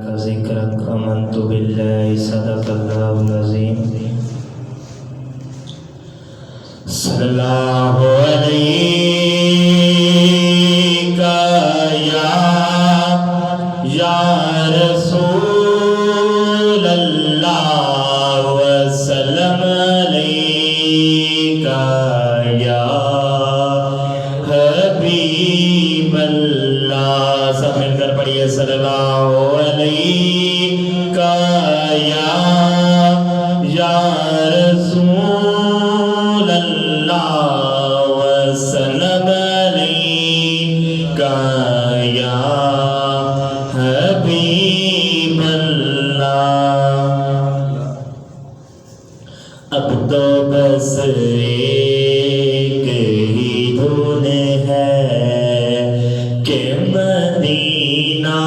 کا ذکر آمنت باللہ صدق اللہ العظیم صلی اللہ علیہ یا رسول اللہ وسلم علیہ یا حبیب اللہ. سب مل کر پڑھیے صلی اللہ علیہ یا رسول اللہ وسلم علیہ یا حبیب اللہ. اب تو بس ایک ہی دھن ہے کہ مدینہ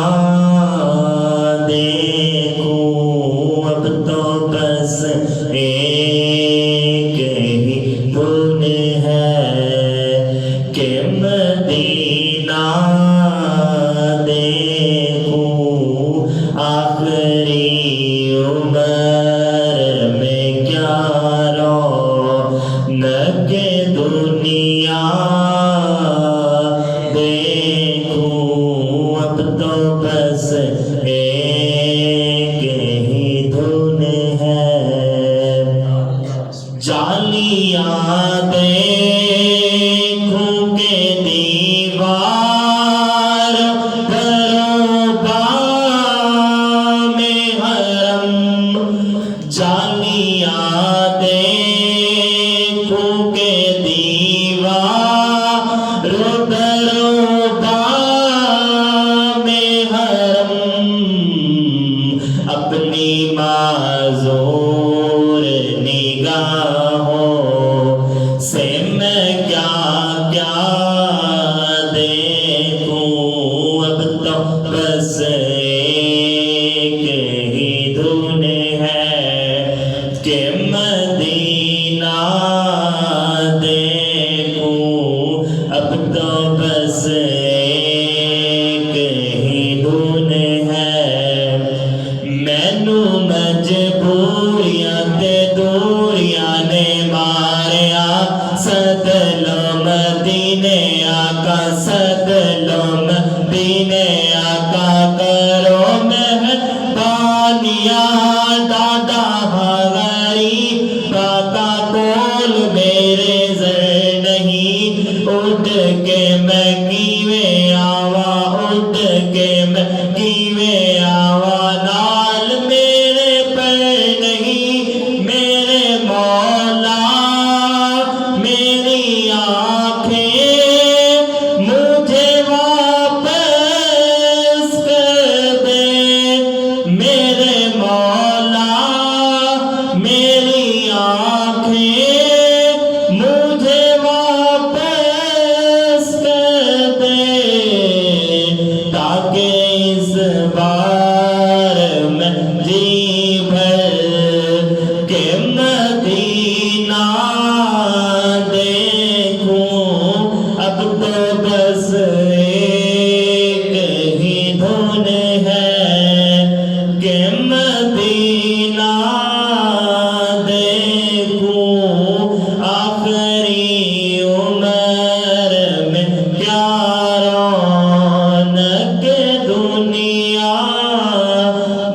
دیکھوں. اب تو بس ایک ہی دھن ہے کہ مدینہ دیکھوں. آخری عمر میں کیا رونق دنیا دیکھوں. اب تو بس ایک ہی دھن ہے. جالیاں دیکھوں کہ دیوار دروبا میں حرم. جالیاں دیکھوں کہ دیوار دروبا میں حرم. اپنی معذور نگاہوں سے میں کیا کیا دیکھوں. اب تو بس ایک ہی دھن ہے کہ مدینہ دیکھوں. اب تو بس ایک ہی دھن ہے. مینوں مجبوریاں تے دوریاں نے ماریا. صد لو مدینے آقا صد لو مدینے آقا کرو مہربانیاں. دادا غریب آقا کول میرے زر نہیں. اٹھ کے میں کیویں آوا اٹھ کے میں کیویں آوا. نال میرے پر نہیں میرے مولا. میری آنکھیں مجھے واپس کر دے میرے مولا. میری آنکھیں مجھے واپس کر دے تاکہ اس بار میں جی بھر کے مدینہ دیکھوں. اب تو بس ایک ہی دھن ہے کہ مدینہ دیکھوں. آخری عمر میں کیا رونق دنیا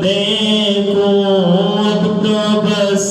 دیکھوں. اب تو بس